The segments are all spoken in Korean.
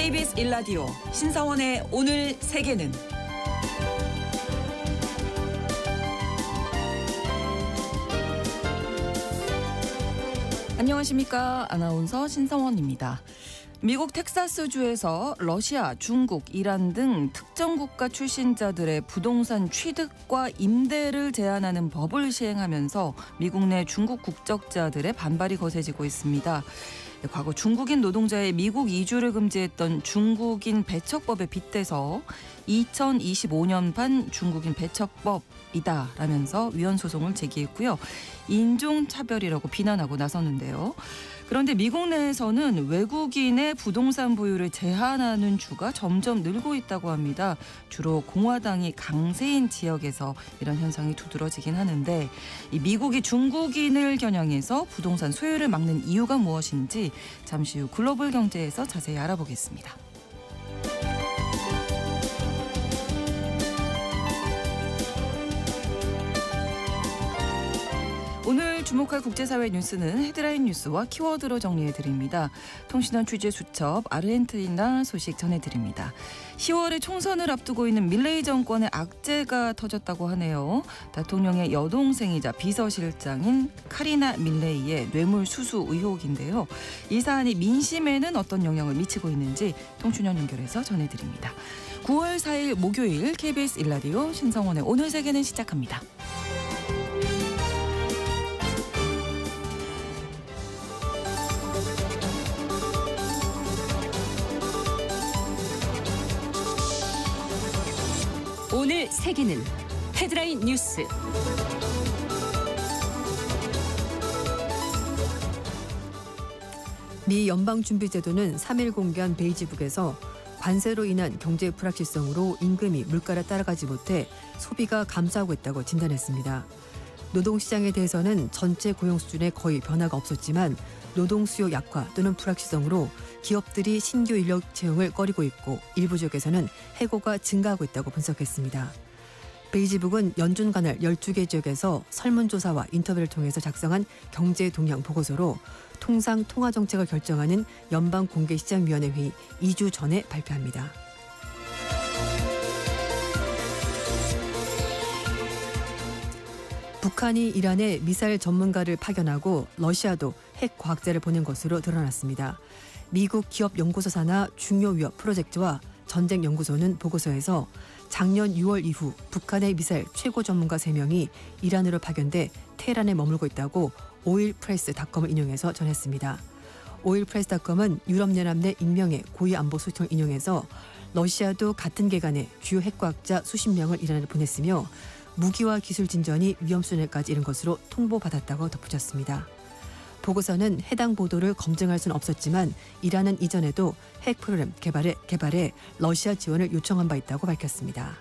KBS 1라디오 신성원의 오늘 세계는 안녕하십니까. 아나운서 신성원입니다. 미국 텍사스주에서 러시아, 중국, 이란 등 특정 국가 출신자들의 부동산 취득과 임대를 제한하는 법을 시행하면서 미국 내 중국 국적자들의 반발이 거세지고 있습니다. 과거 중국인 노동자의 미국 이주를 금지했던 중국인 배척법에 빗대서 2025년판 중국인 배척법이다라면서 위헌 소송을 제기했고요. 인종차별이라고 비난하고 나섰는데요. 그런데 미국 내에서는 외국인의 부동산 보유를 제한하는 주가 점점 늘고 있다고 합니다. 주로 공화당이 강세인 지역에서 이런 현상이 두드러지긴 하는데 이 미국이 중국인을 겨냥해서 부동산 소유를 막는 이유가 무엇인지 잠시 후 글로벌 경제에서 자세히 알아보겠습니다. 오늘 주목할 국제사회 뉴스는 헤드라인 뉴스와 키워드로 정리해드립니다. 통신원 취재수첩 아르헨티나 소식 전해드립니다. 10월에 총선을 앞두고 있는 밀레이 정권의 악재가 터졌다고 하네요. 대통령의 여동생이자 비서실장인 카리나 밀레이의 뇌물수수 의혹인데요. 이 사안이 민심에는 어떤 영향을 미치고 있는지 통신원 연결해서 전해드립니다. 9월 4일 목요일 KBS 1라디오 신성원의 오늘 세계는 시작합니다. 오늘 세계는 헤드라인 뉴스. 미 연방준비제도는 3일 공개한 베이지북에서 관세로 인한 경제 불확실성으로 임금이 물가를 따라가지 못해 소비가 감소하고 있다고 진단했습니다. 노동시장에 대해서는 전체 고용 수준에 거의 변화가 없었지만 노동 수요 약화 또는 불확실성으로 기업들이 신규 인력 채용을 꺼리고 있고 일부 지역에서는 해고가 증가하고 있다고 분석했습니다. 베이지북은 연준 관할 12개 지역에서 설문조사와 인터뷰를 통해서 작성한 경제 동향 보고서로 통상 통화정책을 결정하는 연방공개시장위원회 회의 2주 전에 발표합니다. 북한이 이란에 미사일 전문가를 파견하고 러시아도 핵 과학자를 보낸 것으로 드러났습니다. 미국 기업 연구소 산하 중요 위협 프로젝트와 전쟁연구소는 보고서에서 작년 6월 이후 북한의 미사일 최고 전문가 3명이 이란으로 파견돼 테헤란에 머물고 있다고 오일프레스닷컴을 인용해서 전했습니다. 오일프레스닷컴은 유럽연합 내 익명의 고위 안보 소식을 인용해서 러시아도 같은 기간에 주요 핵과학자 수십 명을 이란에 보냈으며 무기와 기술 진전이 위험 수준까지 이른 것으로 통보받았다고 덧붙였습니다. 보고서는 해당 보도를 검증할 수는 없었지만 이란은 이전에도 핵 프로그램 개발에 러시아 지원을 요청한 바 있다고 밝혔습니다.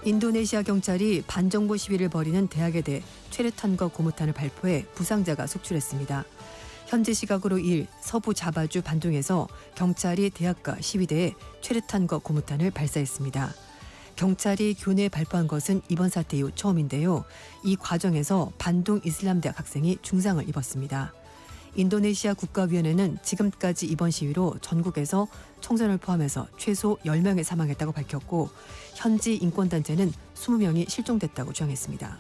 인도네시아 경찰이 반정부 시위를 벌이는 대학에 대해 최루탄과 고무탄을 발포해 부상자가 속출했습니다. 현지 시각으로 2일 서부 자바주 반둥에서 경찰이 대학가 시위대에 최루탄과 고무탄을 발사했습니다. 경찰이 교내에 발포한 것은 이번 사태 이후 처음인데요. 이 과정에서 반둥 이슬람대학 학생이 중상을 입었습니다. 인도네시아 국가위원회는 지금까지 이번 시위로 전국에서 청소년을 포함해서 최소 10명이 사망했다고 밝혔고 현지 인권단체는 20명이 실종됐다고 주장했습니다.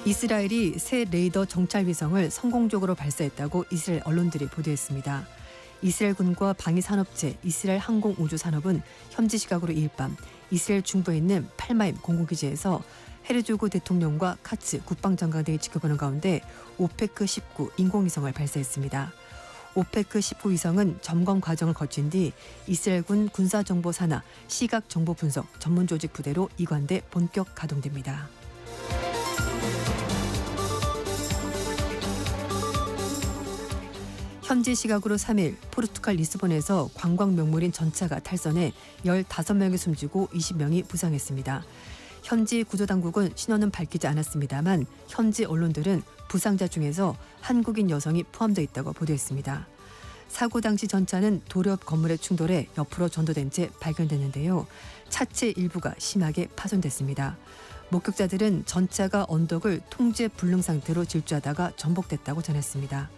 이스라엘이 새 레이더 정찰 위성을 성공적으로 발사했다고 이스라엘 언론들이 보도했습니다. 이스라엘 군과 방위산업체 이스라엘 항공우주산업은 현지 시각으로 2일 밤 이스라엘 중부에 있는 팔마임 공군기지에서 헤르조그 대통령과 카츠 국방장관 등이 지켜보는 가운데 오페크19 인공위성을 발사했습니다. 오페크19 위성은 점검 과정을 거친 뒤 이스라엘군 군사정보 산하 시각정보 분석 전문조직 부대로 이관돼 본격 가동됩니다. 현지 시각으로 3일 포르투갈 리스본에서 관광 명물인 전차가 탈선해 15명이 숨지고 20명이 부상했습니다. 현지 구조당국은 신원은 밝히지 않았습니다만 현지 언론들은 부상자 중에서 한국인 여성이 포함되어 있다고 보도했습니다. 사고 당시 전차는 도로 옆 건물에 충돌해 옆으로 전도된 채 발견됐는데요. 차체 일부가 심하게 파손됐습니다. 목격자들은 전차가 언덕을 통제 불능 상태로 질주하다가 전복됐다고 전했습니다.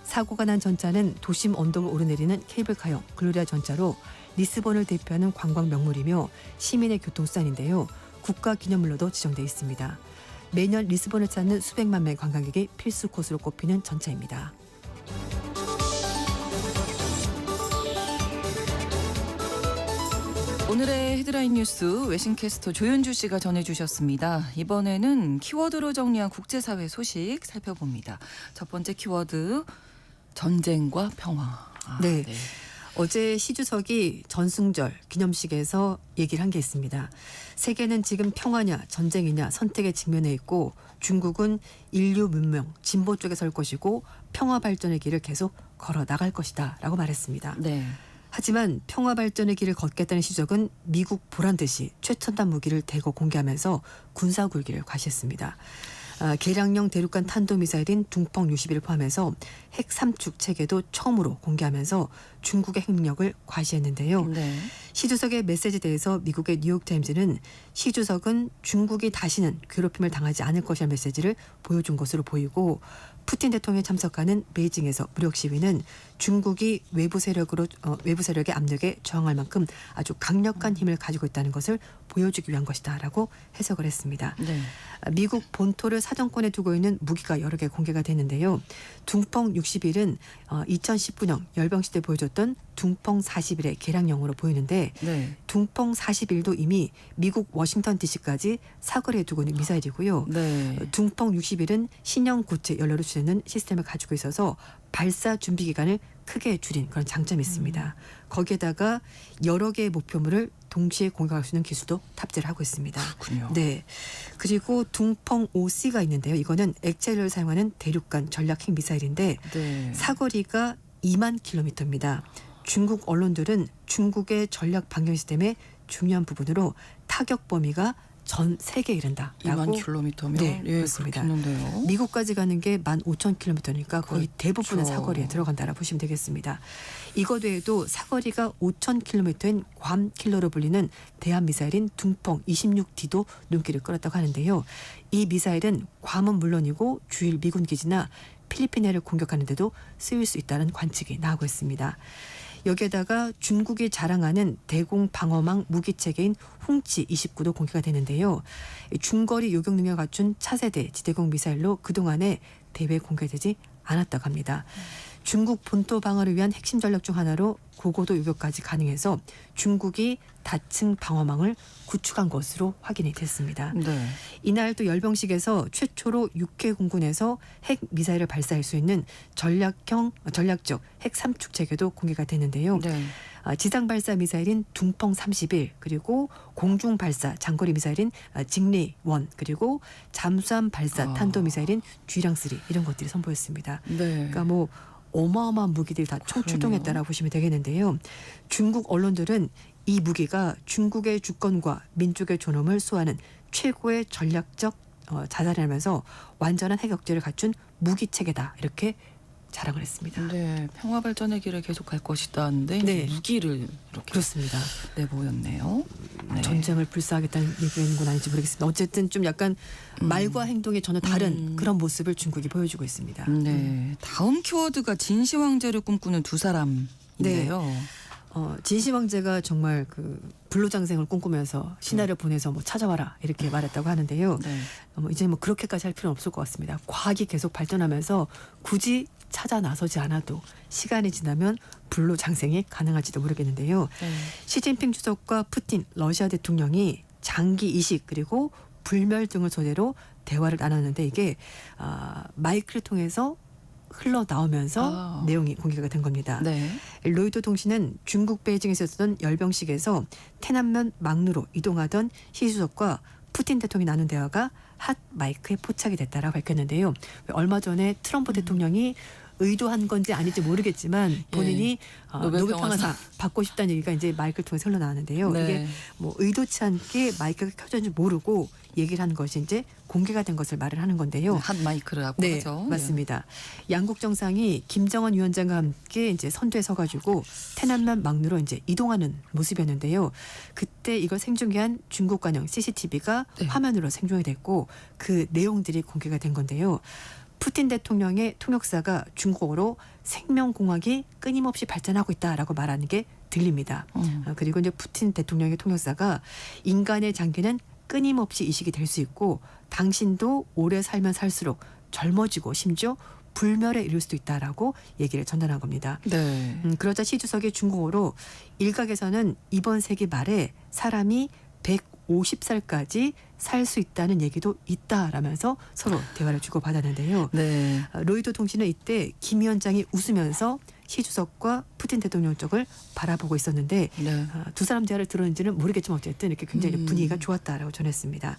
사고가 난 전차는 도심 언덕을 오르내리는 케이블카형 글로리아 전차로 리스본을 대표하는 관광 명물이며 시민의 교통수단인데요. 국가기념물로도 지정돼 있습니다. 매년 리스본을 찾는 수백만 명의 관광객이 필수 코스로 꼽히는 전차입니다. 오늘의 헤드라인 뉴스 외신캐스터 조윤주 씨가 전해주셨습니다. 이번에는 키워드로 정리한 국제사회 소식 살펴봅니다. 첫 번째 키워드 전쟁과 평화. 네. 어제 시 주석이 전승절 기념식에서 얘기를 한 게 있습니다. 세계는 지금 평화냐 전쟁이냐 선택에 직면해 있고 중국은 인류 문명 진보 쪽에 설 것이고 평화 발전의 길을 계속 걸어 나갈 것이다 라고 말했습니다. 네. 하지만 평화 발전의 길을 걷겠다는 시적은 미국 보란 듯이 최첨단 무기를 대거 공개하면서 군사 굴기를 과시했습니다. 개량형 대륙간 탄도미사일인 둥펑 61을 포함해서 핵 3축 체계도 처음으로 공개하면서 중국의 핵능력을 과시했는데요. 네. 시 주석의 메시지에 대해서 미국의 뉴욕타임즈는 시 주석은 중국이 다시는 괴롭힘을 당하지 않을 것이라는 메시지를 보여준 것으로 보이고 푸틴 대통령이 참석하는 베이징에서 무력 시위는 중국이 외부 세력의 압력에 저항할 만큼 아주 강력한 힘을 가지고 있다는 것을 보여주기 위한 것이다라고 해석을 했습니다. 네. 미국 본토를 사정권에 두고 있는 무기가 여러 개 공개가 됐는데요. 둥펑 61은 2019년 열병시대 보여줬던 둥펑 41의 개량형으로 보이는데 네. 둥펑 41도 이미 미국 워싱턴 DC까지 사거리에 두고 있는 미사일이고요. 네. 둥펑 61은 신형 고체 연료로 추진하는 시스템을 가지고 있어서 발사 준비 기간을 크게 줄인 그런 장점이 있습니다. 거기에다가 여러 개의 목표물을 동시에 공격할 수 있는 기술도 탑재를 하고 있습니다. 그렇군요. 네. 그리고 둥펑 5C가 있는데요. 이거는 액체를 사용하는 대륙간 전략 핵 미사일인데 네. 사거리가 2만 킬로미터입니다. 중국 언론들은 중국의 전략 방영 시스템의 중요한 부분으로 타격 범위가 전 세계에 이른다라고 2만 킬로미터면 네, 예, 그렇습니다. 그렇겠는데요. 미국까지 가는 게 15,000킬로미터니까 거의 그렇죠. 대부분은 사거리에 들어간다라 보시면 되겠습니다. 이것 외에도 사거리가 5,000킬로미터인 괌킬러로 불리는 대한 미사일인 둥펑 26D도 눈길을 끌었다고 하는데요. 이 미사일은 괌은 물론이고 주일 미군 기지나 필리핀해를 공격하는 데도 쓰일 수 있다는 관측이 나오고 있습니다. 여기에다가 중국이 자랑하는 대공 방어망 무기 체계인 홍치 29도 공개가 되는데요. 중거리 요격 능력을 갖춘 차세대 지대공 미사일로 그동안에 대회에 공개되지 않았다고 합니다. 중국 본토 방어를 위한 핵심 전략 중 하나로 고고도 요격까지 가능해서 중국이 다층 방어망을 구축한 것으로 확인이 됐습니다. 네. 이날 또 열병식에서 최초로 육해 공군에서 핵 미사일을 발사할 수 있는 전략적 핵 3축 체계도 공개가 됐는데요. 네. 지상 발사 미사일인 둥펑 31 그리고 공중 발사 장거리 미사일인 징리 1 그리고 잠수함 발사 탄도 미사일인 쥐랑 3 이런 것들이 선보였습니다. 네. 그러니까 뭐 어마어마한 무기들이 다 총출동했다라고 보시면 되겠는데요. 중국 언론들은 이 무기가 중국의 주권과 민족의 존엄을 수호하는 최고의 전략적 자산이라면서 완전한 핵 억제를 갖춘 무기 체계다 이렇게 자랑을 했습니다. 네, 평화 발전의 길을 계속 갈 것이다는데 네. 무기를 이렇게 그렇습니다. 내보였네요. 네. 전쟁을 불사하겠다는 얘기인 건 아닌지 모르겠습니다. 어쨌든 좀 약간 말과 행동이 전혀 다른 그런 모습을 중국이 보여주고 있습니다. 네, 다음 키워드가 진시 황제를 꿈꾸는 두 사람인데요. 진시 황제가 정말 그 불로장생을 꿈꾸면서 신하를 보내서 뭐 찾아와라 이렇게 말했다고 하는데요. 네. 이제 뭐 그렇게까지 할 필요는 없을 것 같습니다. 과학이 계속 발전하면서 굳이 찾아 나서지 않아도 시간이 지나면 불로장생이 가능할지도 모르겠는데요. 네. 시진핑 주석과 푸틴 러시아 대통령이 장기 이식 그리고 불멸 등을 소재로 대화를 나눴는데 이게 마이크를 통해서 흘러나오면서 내용이 공개가 된 겁니다. 네. 로이터 통신은 중국 베이징에서 있었던 열병식에서 태남면 막루로 이동하던 시 주석과 푸틴 대통령이 나눈 대화가 핫 마이크에 포착이 됐다라고 밝혔는데요. 얼마 전에 트럼프 대통령이 의도한 건지 아닌지 모르겠지만 본인이 노벨 노벨 평화상 평화상 받고 싶다는 얘기가 이제 마이크를 통해서 흘러나왔는데요. 네. 이게 뭐 의도치 않게 마이크가 켜졌는지 모르고 얘기를 하는 것이 이제 공개가 된 것을 말을 하는 건데요. 한 마이크라고 네, 하죠. 맞습니다. 양국 정상이 김정은 위원장과 함께 이제 선두에 서가지고 태난만 막루로 이제 이동하는 모습이었는데요. 그때 이걸 생중계한 중국 관영 CCTV가 네. 화면으로 생중이 됐고 그 내용들이 공개가 된 건데요. 푸틴 대통령의 통역사가 중국어로 생명공학이 끊임없이 발전하고 있다라고 말하는 게 들립니다. 그리고 이제 푸틴 대통령의 통역사가 인간의 장기는 끊임없이 이식이 될 수 있고 당신도 오래 살면 살수록 젊어지고 심지어 불멸에 이를 수도 있다라고 얘기를 전달한 겁니다. 네. 그러자 시 주석이 중국어로 일각에서는 이번 세기 말에 사람이 150살까지 살 수 있다는 얘기도 있다라면서 서로 대화를 주고받았는데요. 네. 로이터 통신은 이때 김 위원장이 웃으면서 시 주석과 푸틴 대통령 쪽을 바라보고 있었는데 네. 두 사람 대화를 들었는지는 모르겠지만 어쨌든 이렇게 굉장히 분위기가 좋았다라고 전했습니다.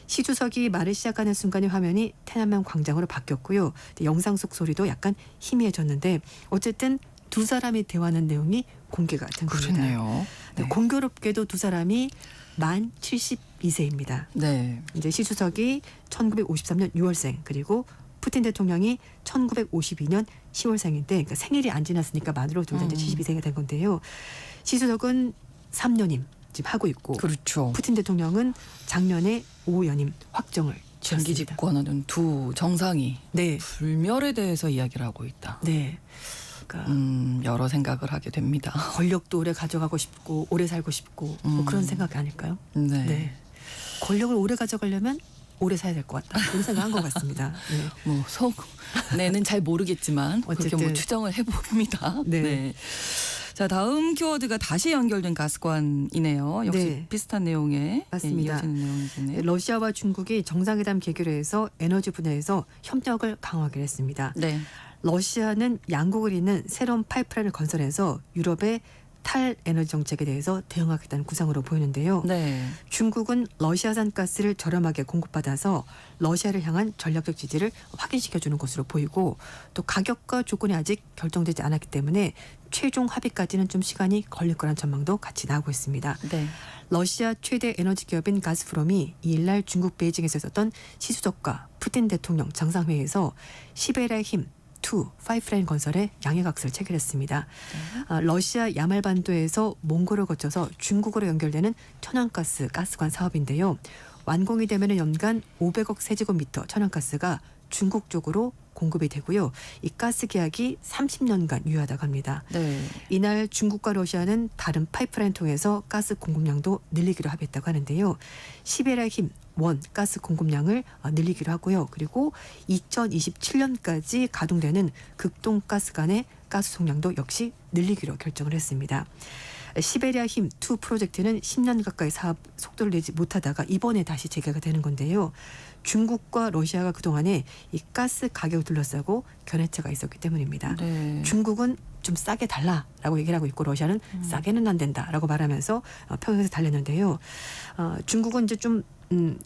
시 주석이 말을 시작하는 순간에 화면이 태난만 광장으로 바뀌었고요. 영상 속 소리도 약간 희미해졌는데 어쨌든 두 사람이 대화하는 내용이 공개가 된 겁니다. 그렇네요. 네. 공교롭게도 두 사람이 만 72세입니다. 네. 이제 시 주석이 1953년 6월생 그리고 푸틴 대통령이 1952년 10월생인데 그러니까 생일이 안 지났으니까 만으로 둘 다 이제 72세가 된 건데요. 시 주석은 3년임 지금 하고 있고 그렇죠. 푸틴 대통령은 작년에 5연임 확정을 장기 지었습니다. 집권하는 두 정상이 네, 불멸에 대해서 이야기를 하고 있다. 네. 그러니까 여러 생각을 하게 됩니다. 권력도 오래 가져가고 싶고 오래 살고 싶고 뭐 그런 생각 아닐까요? 네. 네. 권력을 오래 가져가려면 오래 살아야 될 것 같다. 그런 생각한 것 같습니다. 네. 뭐 속내는 잘 모르겠지만 그렇게 뭐 어쨌든. 추정을 해봅니다. 네. 네. 자, 다음 키워드가 다시 연결된 가스관이네요. 역시 네. 비슷한 내용에 맞습니다. 이어지는 내용이네요. 러시아와 중국이 정상회담 계기로 해서 에너지 분야에서 협력을 강화하기로 했습니다. 네. 러시아는 양국을 잇는 새로운 파이프라인을 건설해서 유럽의 탈에너지 정책에 대해서 대응하겠다는 구상으로 보이는데요. 네. 중국은 러시아산 가스를 저렴하게 공급받아서 러시아를 향한 전략적 지지를 확인시켜주는 것으로 보이고 또 가격과 조건이 아직 결정되지 않았기 때문에 최종 합의까지는 좀 시간이 걸릴 거란 전망도 같이 나오고 있습니다. 네. 러시아 최대 에너지 기업인 가스프롬이 이일날 중국 베이징에서 있었던 시 주석과 푸틴 대통령 정상회의에서 시베리아의 힘2 파이프라인 건설에 양해각서를 체결했습니다. 러시아 야말반도에서 몽골을 거쳐서 중국으로 연결되는 천연가스 가스관 사업인데요. 완공이 되면 연간 500억 세제곱미터 천연가스가 중국 쪽으로 공급이 되고요. 이 가스 계약이 30년간 유효하다고 합니다. 네. 이날 중국과 러시아는 다른 파이프라인 통해서 가스 공급량도 늘리기로 합의했다고 하는데요. 시베리아 힘1 가스 공급량을 늘리기로 하고요. 그리고 2027년까지 가동되는 극동 가스관의 가스 송량도 역시 늘리기로 결정을 했습니다. 시베리아 힘2 프로젝트는 10년 가까이 사업 속도를 내지 못하다가 이번에 다시 재개가 되는 건데요. 중국과 러시아가 그동안에 이 가스 가격을 둘러싸고 견해차가 있었기 때문입니다. 네. 중국은 좀 싸게 달라라고 얘기를 하고 있고 러시아는 싸게는 안 된다라고 말하면서 평행에서 달렸는데요. 중국은 이제 좀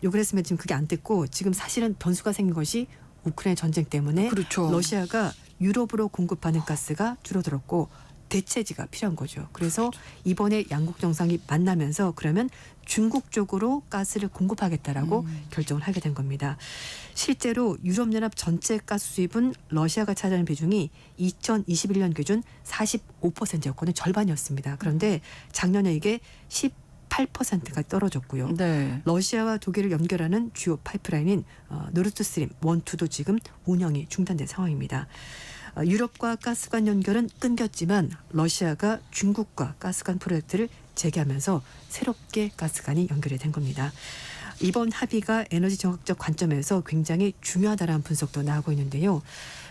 욕을 했으면 지금 그게 안 됐고 지금 사실은 변수가 생긴 것이 우크라이나 전쟁 때문에 그렇죠. 러시아가 유럽으로 공급하는 가스가 줄어들었고 대체지가 필요한 거죠. 그래서 이번에 양국 정상이 만나면서 그러면 중국 쪽으로 가스를 공급하겠다라고 결정을 하게 된 겁니다. 실제로 유럽연합 전체 가스 수입은 러시아가 차지하는 비중이 2021년 기준 45%였거든요. 절반이었습니다. 그런데 작년에 이게 18%가 떨어졌고요. 네. 러시아와 독일을 연결하는 주요 파이프라인인 노르트스트림 1, 2도 지금 운영이 중단된 상황입니다. 유럽과 가스관 연결은 끊겼지만 러시아가 중국과 가스관 프로젝트를 재개하면서 새롭게 가스관이 연결이 된 겁니다. 이번 합의가 에너지 정학적 관점에서 굉장히 중요하다라는 분석도 나오고 있는데요.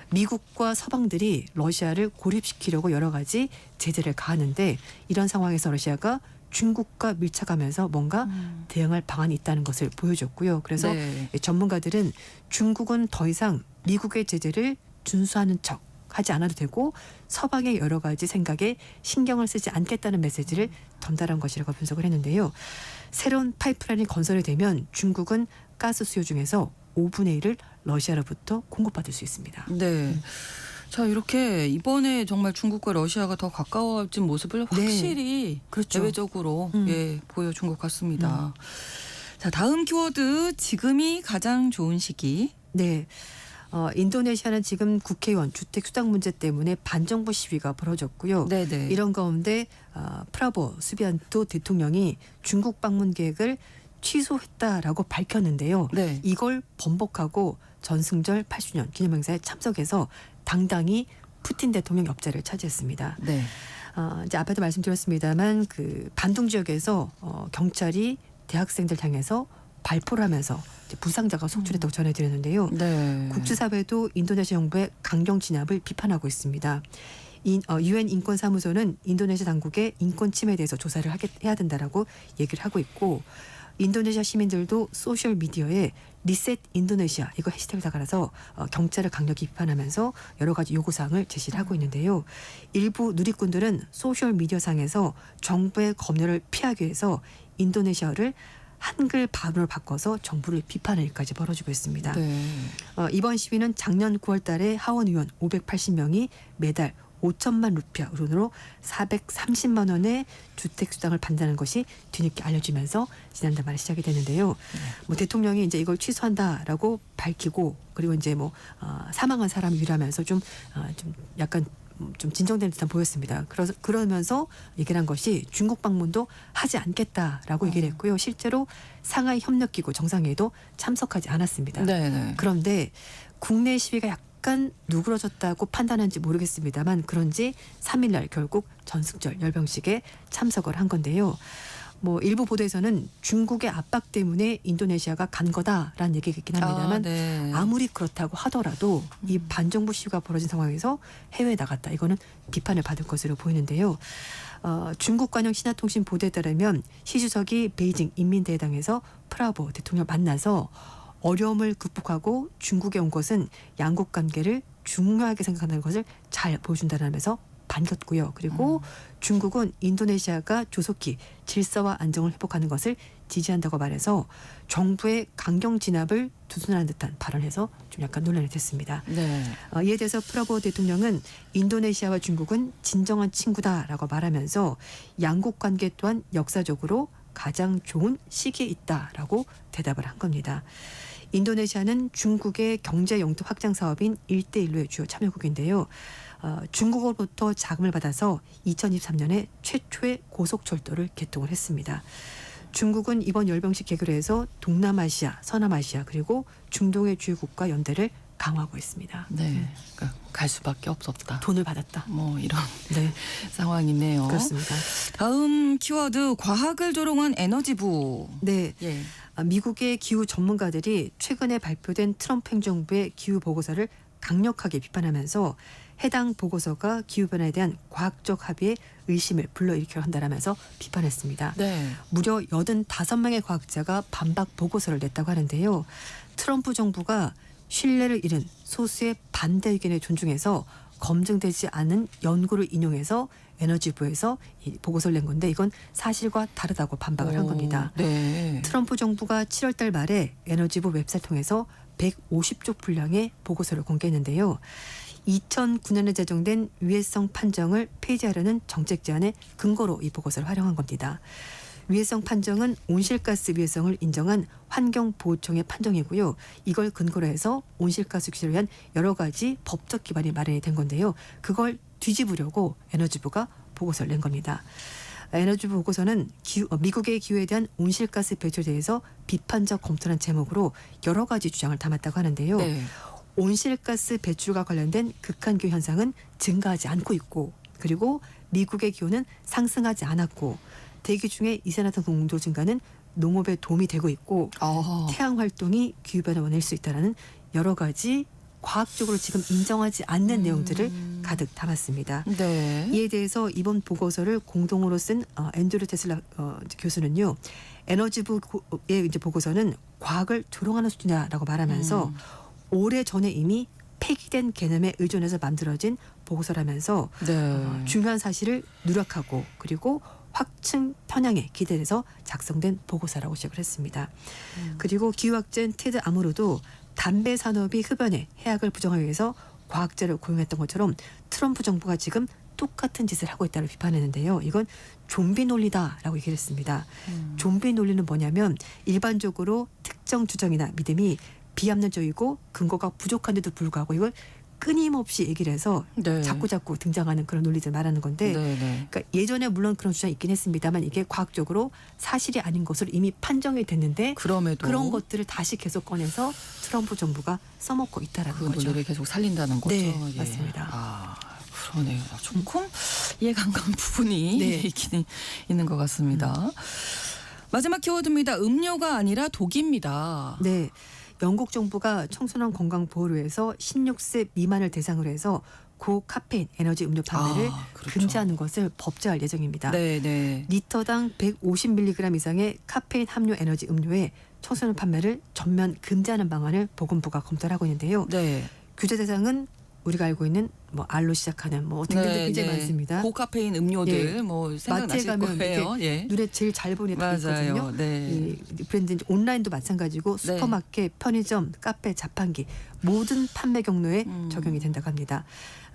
미국과 서방들이 러시아를 고립시키려고 여러 가지 제재를 가하는데 이런 상황에서 러시아가 중국과 밀착하면서 뭔가 대응할 방안이 있다는 것을 보여줬고요. 그래서 네. 전문가들은 중국은 더 이상 미국의 제재를 준수하는 척 하지 않아도 되고 서방의 여러 가지 생각에 신경을 쓰지 않겠다는 메시지를 전달한 것이라고 분석을 했는데요. 새로운 파이프라인이 건설이 되면 중국은 가스 수요 중에서 5분의 1을 러시아로부터 공급받을 수 있습니다. 네. 자, 이렇게 이번에 정말 중국과 러시아가 더 가까워진 모습을 확실히 그렇죠. 대외적으로 보여준 것 같습니다. 자, 다음 키워드, 지금이 가장 좋은 시기. 네. 인도네시아는 지금 국회의원 주택 수당 문제 때문에 반정부 시위가 벌어졌고요. 네네. 이런 가운데 프라보 수비안토 대통령이 중국 방문 계획을 취소했다라고 밝혔는데요. 네. 이걸 번복하고 전승절 80주년 기념행사에 참석해서 당당히 푸틴 대통령 옆자리를 차지했습니다. 네. 이제 앞에도 말씀드렸습니다만 그 반동 지역에서 경찰이 대학생들 향해서 발포를 하면서 이제 부상자가 속출했다고 전해드렸는데요. 네. 국제사회도 인도네시아 정부의 강경 진압을 비판하고 있습니다. 유엔 인권사무소는 인도네시아 당국의 인권 침해에 대해서 조사를 해야 된다라고 얘기를 하고 있고, 인도네시아 시민들도 소셜 미디어에 리셋 인도네시아 이거 해시태그를 달아서 경찰을 강력히 비판하면서 여러 가지 요구사항을 제시를 하고 있는데요. 일부 누리꾼들은 소셜 미디어 상에서 정부의 검열을 피하기 위해서 인도네시아를 한글 발음을 바꿔서 정부를 비판할 일까지 벌어지고 있습니다. 네. 이번 시위는 작년 9월 달에 하원 의원 580명이 매달 5천만 루피아 돈으로 430만 원의 주택 수당을 받는다는 것이 뒤늦게 알려지면서 지난달 말에 시작이 됐는데요. 뭐 대통령이 이제 이걸 취소한다라고 밝히고, 그리고 이제 뭐 사망한 사람을 위로하면서 좀 약간 좀 진정된 듯한 보였습니다. 그러면서 얘기를 한 것이 중국 방문도 하지 않겠다라고 얘기를 했고요. 실제로 상하이 협력기구 정상회의도 참석하지 않았습니다. 네네. 그런데 국내 시위가 약간 누그러졌다고 판단한지 모르겠습니다만, 그런지 3일날 결국 전승절 열병식에 참석을 한 건데요. 뭐 일부 보도에서는 중국의 압박 때문에 인도네시아가 간 거다라는 얘기가 있긴 합니다만, 네. 아무리 그렇다고 하더라도 이 반정부 시위가 벌어진 상황에서 해외에 나갔다, 이거는 비판을 받을 것으로 보이는데요. 중국 관영 신화통신 보도에 따르면 시 주석이 베이징 인민대회당에서 프라보 대통령 만나서 어려움을 극복하고 중국에 온 것은 양국 관계를 중요하게 생각한다는 것을 잘 보여준다라면서 반겼고요. 그리고 중국은 인도네시아가 조속히 질서와 안정을 회복하는 것을 지지한다고 말해서 정부의 강경 진압을 두둔하는 듯한 발언에서 좀 약간 논란이 됐습니다. 네. 이에 대해서 프라보 대통령은 인도네시아와 중국은 진정한 친구다라고 말하면서 양국 관계 또한 역사적으로 가장 좋은 시기에 있다라고 대답을 한 겁니다. 인도네시아는 중국의 경제 영토 확장 사업인 1대1로의 주요 참여국인데요. 중국으로부터 자금을 받아서 2023년에 최초의 고속철도를 개통을 했습니다. 중국은 이번 열병식 개교를 해서 동남아시아, 서남아시아 그리고 중동의 주요 국가 연대를 강화하고 있습니다. 네. 그러니까 갈 수밖에 없었다. 돈을 받았다. 뭐 이런 네, 상황이네요. 그렇습니다. 다음 키워드, 과학을 조롱한 에너지부. 네, 예. 미국의 기후 전문가들이 최근에 발표된 트럼프 행정부의 기후 보고서를 강력하게 비판하면서 해당 보고서가 기후변화에 대한 과학적 합의에 의심을 불러일으켜 한다라면서 비판했습니다. 네. 무려 85명의 과학자가 반박 보고서를 냈다고 하는데요. 트럼프 정부가 신뢰를 잃은 소수의 반대 의견을 존중해서 검증되지 않은 연구를 인용해서 에너지부에서 이 보고서를 낸 건데, 이건 사실과 다르다고 반박을 한 겁니다. 네. 트럼프 정부가 7월 달 말에 에너지부 웹사이트 통해서 150쪽 분량의 보고서를 공개했는데요. 2009년에 제정된 위해성 판정을 폐지하려는 정책 제안의 근거로 이 보고서를 활용한 겁니다. 위해성 판정은 온실가스 위해성을 인정한 환경보호청의 판정이고요. 이걸 근거로 해서 온실가스 규제를 위한 여러 가지 법적 기반이 마련이 된 건데요. 그걸 뒤집으려고 에너지부가 보고서를 낸 겁니다. 에너지부 보고서는 미국의 기후에 대한 온실가스 배출에 대해서 비판적 검토라는 제목으로 여러 가지 주장을 담았다고 하는데요. 네. 온실가스 배출과 관련된 극한기후 현상은 증가하지 않고 있고, 그리고 미국의 기후는 상승하지 않았고, 대기 중에 이산화탄소 농도 증가는 농업에 도움이 되고 있고, 태양 활동이 기후변화 원인일 수 있다는 여러 가지 과학적으로 지금 인정하지 않는 내용들을 가득 담았습니다. 네. 이에 대해서 이번 보고서를 공동으로 쓴 앤드류 테슬라 교수는요, 에너지부의 이제 보고서는 과학을 조롱하는 수준이라고 말하면서 오래 전에 이미 폐기된 개념에 의존해서 만들어진 보고서라면서 네. 중요한 사실을 누락하고, 그리고 확증 편향에 기대돼서 작성된 보고서라고 시작을 했습니다. 그리고 기후학자인 테드 아모르도 담배 산업이 흡연해 해악을 부정하기 위해서 과학자를 고용했던 것처럼 트럼프 정부가 지금 똑같은 짓을 하고 있다고 비판했는데요. 이건 좀비 논리다라고 얘기를 했습니다. 좀비 논리는 뭐냐면 일반적으로 특정 주장이나 믿음이 비합리적이고 근거가 부족한데도 불구하고 이걸 끊임없이 얘기를 해서 네. 자꾸 등장하는 그런 논리들 말하는 건데 네, 네. 그러니까 예전에 물론 그런 주장이 있긴 했습니다만 이게 과학적으로 사실이 아닌 것으로 이미 판정이 됐는데 그럼에도 그런 것들을 다시 계속 꺼내서 트럼프 정부가 써먹고 있다라는 그 거죠. 논리를 계속 살린다는 거죠. 네, 예. 맞습니다. 아, 그러네요. 조금 이해가 안 가는 부분이 네. 있긴 있는 것 같습니다. 마지막 키워드입니다. 음료가 아니라 독입니다. 네. 영국 정부가 청소년 건강 보호를 위해서 16세 미만을 대상으로 해서 고카페인 에너지 음료 판매를 그렇죠. 금지하는 것을 법제화할 예정입니다. 네, 네. 리터당 150mg 이상의 카페인 함유 에너지 음료의 청소년 판매를 전면 금지하는 방안을 보건부가 검토를 하고 있는데요. 네. 규제 대상은 우리가 알고 있는 뭐 R로 시작하는 뭐 등등등 굉장히 많습니다. 고카페인 음료들 예. 뭐 마트에 생각나실 가면 거예요. 예. 눈에 제일 잘 보이는 게 있거든요. 맞아요. 네. 이 브랜드 온라인도 마찬가지고 네. 슈퍼마켓, 편의점, 카페, 자판기 모든 판매 경로에 적용이 된다고 합니다.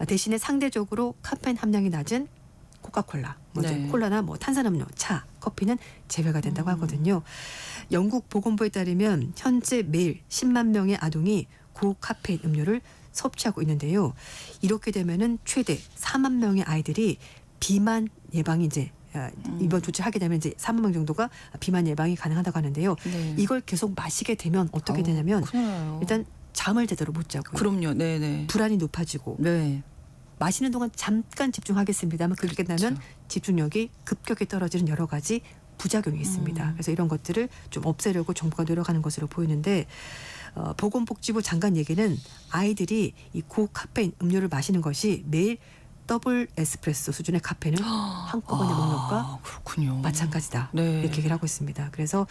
대신에 상대적으로 카페인 함량이 낮은 코카콜라, 뭐 이제 네. 콜라나 뭐 탄산음료, 차, 커피는 제외가 된다고 하거든요. 영국 보건부에 따르면 현재 매일 10만 명의 아동이 고카페인 음료를 섭취하고 있는데요. 이렇게 되면은 최대 4만 명의 아이들이 비만 예방이 이제 이번 조치를 하게 되면 이제 3만 명 정도가 비만 예방이 가능하다고 하는데요. 네. 이걸 계속 마시게 되면 어떻게 되냐면 큰일 나요. 일단 잠을 제대로 못 자고요. 그럼요. 네, 네. 불안이 높아지고 네. 마시는 동안 잠깐 집중하겠습니다만 그렇게 되면 그렇죠. 집중력이 급격히 떨어지는 여러 가지 부작용이 있습니다. 그래서 이런 것들을 좀 없애려고 정부가 노력하는 것으로 보이는데 보건복지부 장관 얘기는 아이들이 이 고카페인 음료를 마시는 것이 매일 더블 에스프레소 수준의 카페인을 한꺼번에 먹는 것과 그렇군요. 마찬가지다. 네. 이렇게 얘기를 하고 있습니다. 그래서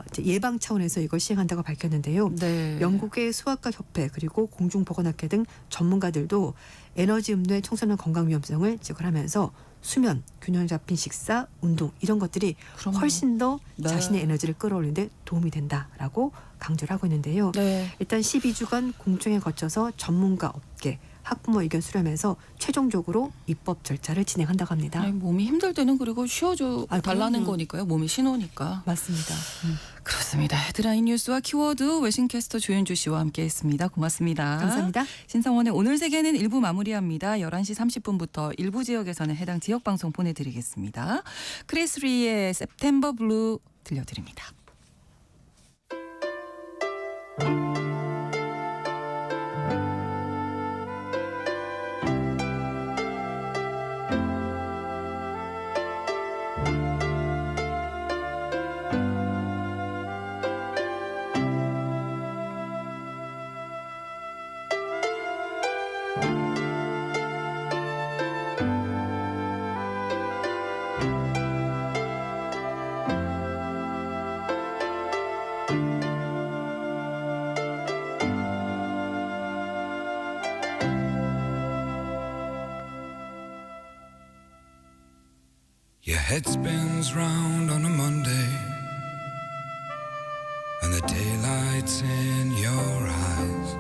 이제 예방 차원에서 이걸 시행한다고 밝혔는데요. 네. 영국의 소아과 협회 그리고 공중보건학회 등 전문가들도 에너지 음료의 청소년 건강 위험성을 지적하면서 수면, 균형 잡힌 식사, 운동 이런 것들이 그럼요. 훨씬 더 네. 자신의 에너지를 끌어올리는 데 도움이 된다라고 강조를 하고 있는데요. 네. 일단 12주간 공청회 거쳐서 전문가 업계 학부모 의견 수렴해서 최종적으로 입법 절차를 진행한다고 합니다. 아니, 몸이 힘들 때는 그리고 쉬어줘 달라는 그럼요. 거니까요. 몸이 신호니까. 맞습니다. 그렇습니다. 헤드라인 뉴스와 키워드 외신캐스터 조윤주 씨와 함께했습니다. 고맙습니다. 감사합니다. 신성원의 오늘 세계는 1부 마무리합니다. 11시 30분부터 일부 지역에서는 해당 지역 방송 보내드리겠습니다. 크리스 리의 September Blue 들려드립니다. Your head spins round on a Monday, and the daylight's in your eyes.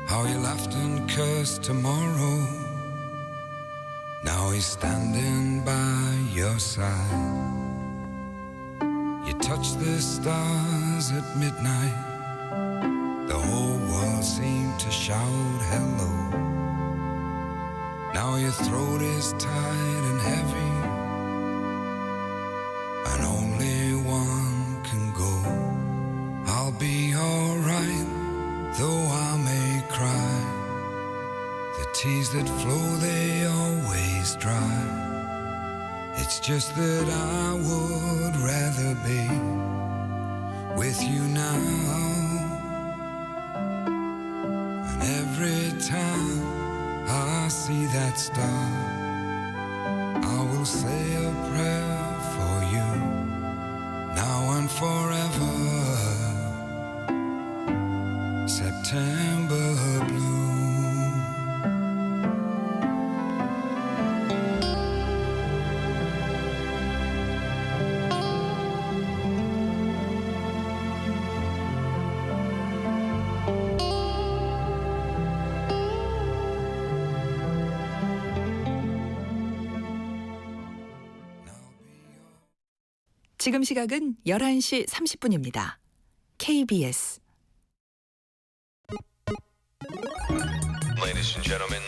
How you laughed and cursed tomorrow, now he's standing by your side. You touch the stars at midnight, the whole world seemed to shout hello. Now your throat is tight and heavy, and only one can go. I'll be alright, though I may cry. The tears that flow, they always dry. It's just that I would rather be with you now. And every time I see that star, I will say a prayer for you, now and forever. September blue. 지금 시각은 11시 30분입니다. KBS Ladies and gentlemen.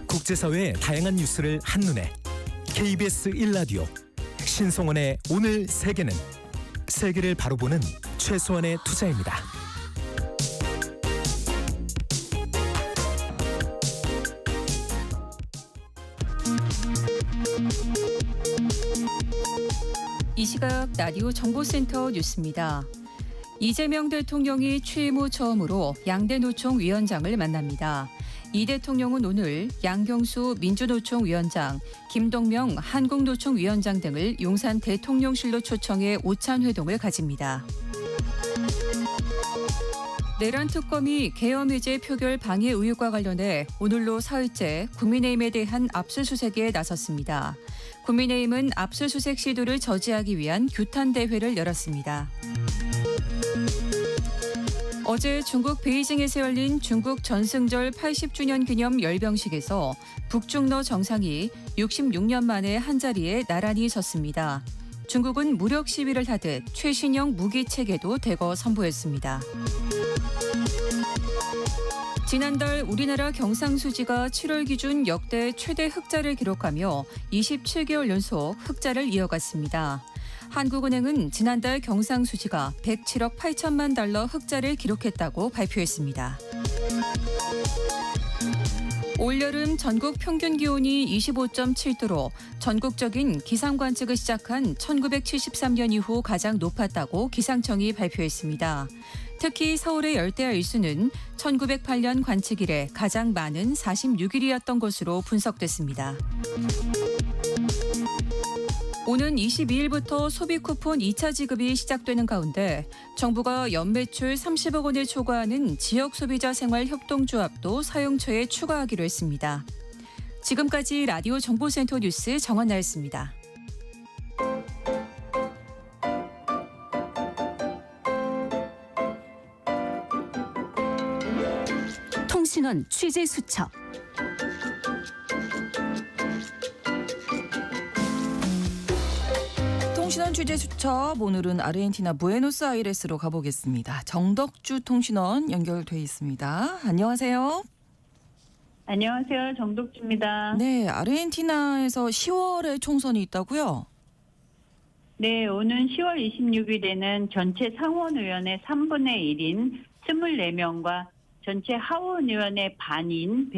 국제사회의 다양한 뉴스를 한눈에 KBS 1라디오 신성원의 오늘 세계는 세계를 바로 보는 최소한의 투자입니다. 이 시각 라디오 정보센터 뉴스입니다. 이재명 대통령이 취임 후 처음으로 양대 노총 위원장을 만납니다. 이 대통령은 오늘 양경수 민주노총 위원장, 김동명 한국노총 위원장 등을 용산 대통령실로 초청해 오찬 회동을 가집니다. 내란 특검이 계엄 해제 표결 방해 의혹과 관련해 오늘로 사흘째 국민의힘에 대한 압수수색에 나섰습니다. 국민의힘은 압수수색 시도를 저지하기 위한 규탄 대회를 열었습니다. 어제 중국 베이징에서 열린 중국 전승절 80주년 기념 열병식에서 북중러 정상이 66년 만에 한자리에 나란히 섰습니다. 중국은 무력 시위를 하듯 최신형 무기 체계도 대거 선보였습니다. 지난달 우리나라 경상수지가 7월 기준 역대 최대 흑자를 기록하며 27개월 연속 흑자를 이어갔습니다. 한국은행은 지난달 경상수지가 107억 8천만 달러 흑자를 기록했다고 발표했습니다. 올여름 전국 평균 기온이 25.7도로 전국적인 기상 관측을 시작한 1973년 이후 가장 높았다고 기상청이 발표했습니다. 특히 서울의 열대야 일수는 1908년 관측 이래 가장 많은 46일이었던 것으로 분석됐습니다. 오는 22일부터 소비 쿠폰 2차 지급이 시작되는 가운데 정부가 연매출 30억 원을 초과하는 지역 소비자 생활 협동조합도 사용처에 추가하기로 했습니다. 지금까지 라디오 정보센터 뉴스 정원나였습니다. 통신원 취재 수첩. 통신원 취재 수첩, 오늘은 아르헨티나 부에노스아이레스로 가보겠습니다. 정덕주 통신원 연결돼 있습니다. 안녕하세요. 안녕하세요. 정덕주입니다. 네, 아르헨티나에서 10월에 총선이 있다고요? 네, 오는 10월 26일에는 전체 상원의원의 3분의 1인 24명과 전체 하원의원의 반인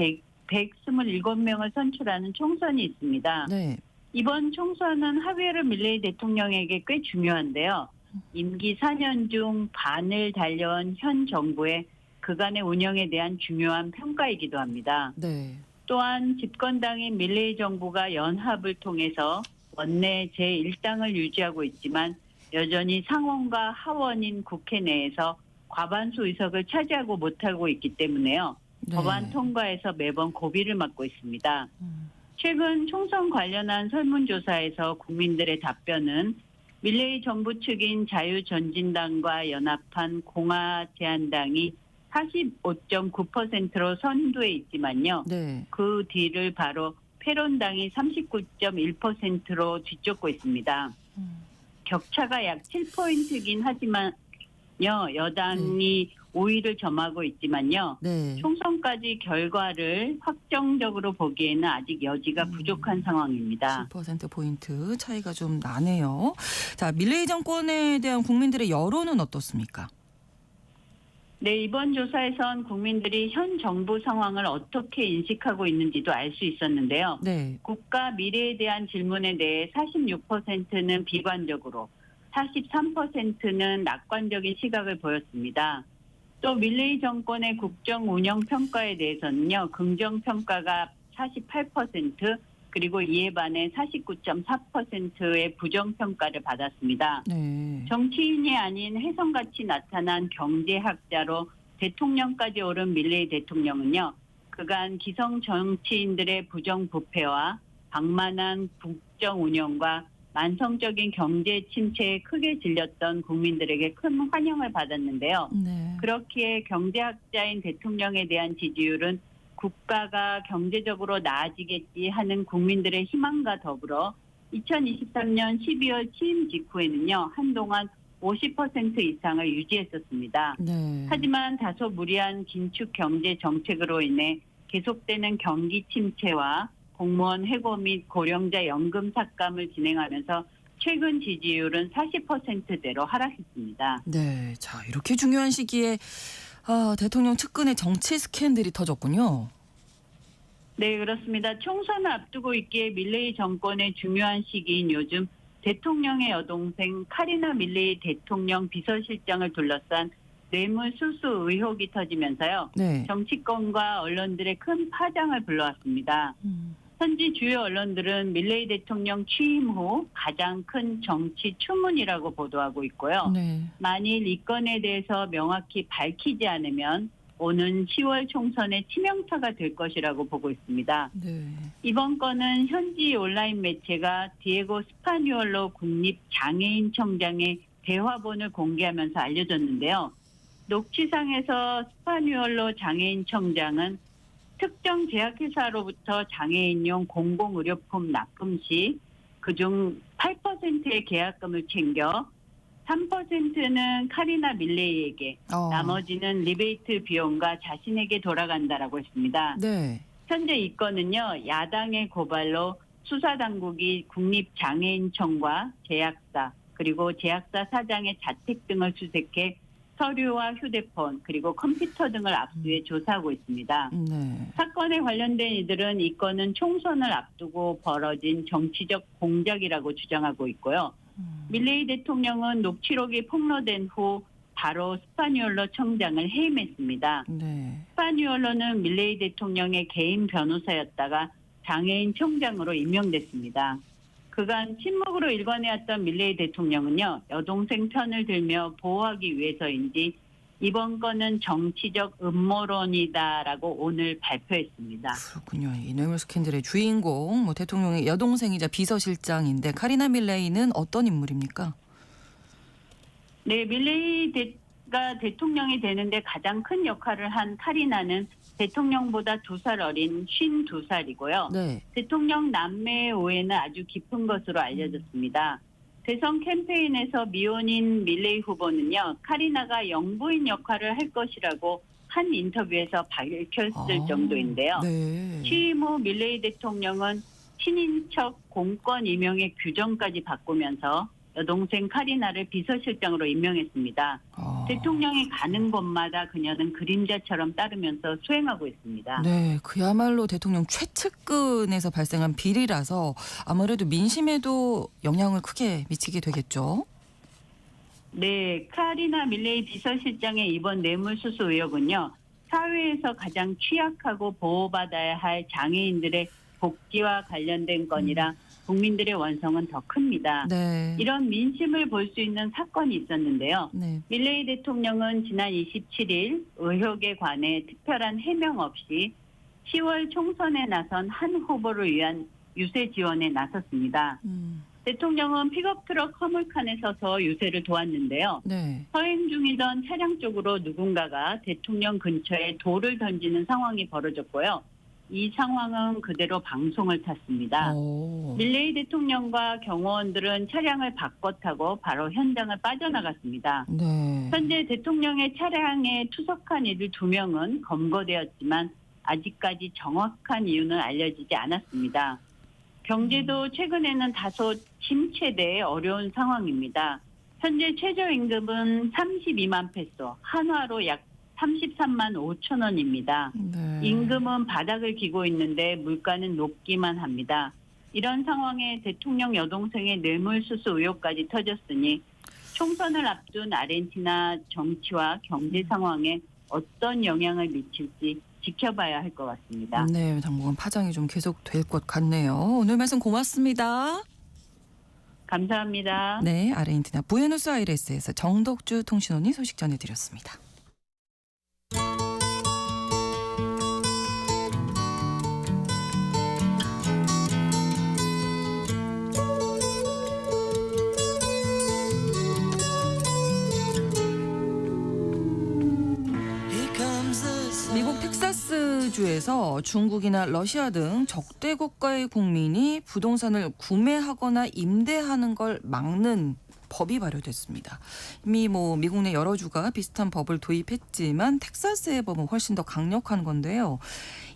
127명을 선출하는 총선이 있습니다. 네. 이번 총선은 하비에르 밀레이 대통령에게 꽤 중요한데요. 임기 4년 중 반을 달려온 현 정부의 그간의 운영에 대한 중요한 평가이기도 합니다. 네. 또한 집권당인 밀레이 정부가 연합을 통해서 원내 제1당을 유지하고 있지만 여전히 상원과 하원인 국회 내에서 과반수 의석을 차지하고 못하고 있기 때문에요. 네. 법안 통과에서 매번 고비를 맞고 있습니다. 최근 총선 관련한 설문조사에서 국민들의 답변은 밀레이 정부 측인 자유전진당과 연합한 공화제한당이 45.9%로 선두에 있지만요. 네. 그 뒤를 바로 페론당이 39.1%로 뒤쫓고 있습니다. 격차가 약 7포인트긴 하지만요. 여당이 5위를 점하고 있지만요. 네. 총선까지 결과를 확정적으로 보기에는 아직 여지가 부족한 상황입니다. 10%포인트 차이가 좀 나네요. 자, 밀레이 정권에 대한 국민들의 여론은 어떻습니까? 네, 이번 조사에선 국민들이 현 정부 상황을 어떻게 인식하고 있는지도 알 수 있었는데요. 네. 국가 미래에 대한 질문에 대해 46%는 비관적으로, 43%는 낙관적인 시각을 보였습니다. 또 밀레이 정권의 국정 운영 평가에 대해서는요. 긍정 평가가 48%, 그리고 이에 반해 49.4%의 부정 평가를 받았습니다. 네. 정치인이 아닌 혜성같이 나타난 경제학자로 대통령까지 오른 밀레이 대통령은요. 그간 기성 정치인들의 부정부패와 방만한 국정 운영과 만성적인 경제 침체에 크게 질렸던 국민들에게 큰 환영을 받았는데요. 네. 그렇기에 경제학자인 대통령에 대한 지지율은 국가가 경제적으로 나아지겠지 하는 국민들의 희망과 더불어 2023년 12월 취임 직후에는요, 한동안 50% 이상을 유지했었습니다. 네. 하지만 다소 무리한 긴축 경제 정책으로 인해 계속되는 경기 침체와 공무원 해고 및 고령자 연금 삭감을 진행하면서 최근 지지율은 40%대로 하락했습니다. 네. 자, 이렇게 중요한 시기에 대통령 측근의 정치 스캔들이 터졌군요. 네, 그렇습니다. 총선을 앞두고 있기에 밀레이 정권의 중요한 시기인 요즘 대통령의 여동생 카리나 밀레이 대통령 비서실장을 둘러싼 뇌물수수 의혹이 터지면서요. 네. 정치권과 언론들의 큰 파장을 불러왔습니다. 현지 주요 언론들은 밀레이 대통령 취임 후 가장 큰 정치 추문이라고 보도하고 있고요. 네. 만일 이 건에 대해서 명확히 밝히지 않으면 오는 10월 총선의 치명타가 될 것이라고 보고 있습니다. 네. 이번 건은 현지 온라인 매체가 디에고 스파뉴올로 국립장애인청장의 대화본을 공개하면서 알려졌는데요. 녹취상에서 스파뉴올로 장애인청장은 특정 제약회사로부터 장애인용 공공의료품 납품 시 그중 8%의 계약금을 챙겨 3%는 카리나 밀레이에게, 나머지는 리베이트 비용과 자신에게 돌아간다라고 했습니다. 네. 현재 이 건은요, 야당의 고발로 수사당국이 국립장애인청과 제약사 그리고 제약사 사장의 자택 등을 수색해 서류와 휴대폰 그리고 컴퓨터 등을 압수해 조사하고 있습니다. 네. 사건에 관련된 이들은 이 건은 총선을 앞두고 벌어진 정치적 공작이라고 주장하고 있고요. 밀레이 대통령은 녹취록이 폭로된 후 바로 스파뉴올로 청장을 해임했습니다. 네. 스파뉴올로는 밀레이 대통령의 개인 변호사였다가 장애인 청장으로 임명됐습니다. 그간 침묵으로 일관해왔던 밀레이 대통령은요, 여동생 편을 들며 보호하기 위해서인지 이번 건은 정치적 음모론이다라고 오늘 발표했습니다. 그렇군요. 이 뇌물 스캔들의 주인공, 대통령의 여동생이자 비서실장인데 카리나 밀레이는 어떤 인물입니까? 네, 밀레이가 대통령이 되는데 가장 큰 역할을 한 카리나는 대통령보다 2살 어린 52살이고요. 네. 대통령 남매의 오해는 아주 깊은 것으로 알려졌습니다. 대선 캠페인에서 미혼인 밀레이 후보는요, 카리나가 영부인 역할을 할 것이라고 한 인터뷰에서 밝혔을 정도인데요. 네. 취임 후 밀레이 대통령은 친인척 공권 임명의 규정까지 바꾸면서 여동생 카리나를 비서실장으로 임명했습니다. 대통령이 가는 곳마다 그녀는 그림자처럼 따르면서 수행하고 있습니다. 네, 그야말로 대통령 최측근에서 발생한 비리라서 아무래도 민심에도 영향을 크게 미치게 되겠죠. 네, 카리나 밀레이 비서실장의 이번 뇌물수수 의혹은요, 사회에서 가장 취약하고 보호받아야 할 장애인들의 복지와 관련된 건이라 국민들의 원성은 더 큽니다. 네. 이런 민심을 볼 수 있는 사건이 있었는데요. 네. 밀레이 대통령은 지난 27일 의혹에 관해 특별한 해명 없이 10월 총선에 나선 한 후보를 위한 유세 지원에 나섰습니다. 대통령은 픽업트럭 화물칸에 서서 유세를 도왔는데요. 네. 서행 중이던 차량 쪽으로 누군가가 대통령 근처에 돌을 던지는 상황이 벌어졌고요. 이 상황은 그대로 방송을 탔습니다. 밀레이 대통령과 경호원들은 차량을 바꿔 타고 바로 현장을 빠져나갔습니다. 네. 현재 대통령의 차량에 투석한 이들 2명은 검거되었지만 아직까지 정확한 이유는 알려지지 않았습니다. 경제도 최근에는 다소 침체돼 어려운 상황입니다. 현재 최저임금은 32만 페소, 한화로 약 33만 5천 원입니다. 네. 임금은 바닥을 기고 있는데 물가는 높기만 합니다. 이런 상황에 대통령 여동생의 뇌물수수 의혹까지 터졌으니 총선을 앞둔 아르헨티나 정치와 경제 상황에 어떤 영향을 미칠지 지켜봐야 할 것 같습니다. 네, 당분간 파장이 좀 계속될 것 같네요. 오늘 말씀 고맙습니다. 감사합니다. 네, 아르헨티나 부에노스아이레스에서 정덕주 통신원이 소식 전해드렸습니다. 미국 텍사스 텍사스주에서 중국이나 러시아 등 적대 국가의 국민이 부동산을 구매하거나 임대하는 걸 막는 법이 발효됐습니다. 이미 미국 내 여러 주가 비슷한 법을 도입했지만 텍사스의 법은 훨씬 더 강력한 건데요.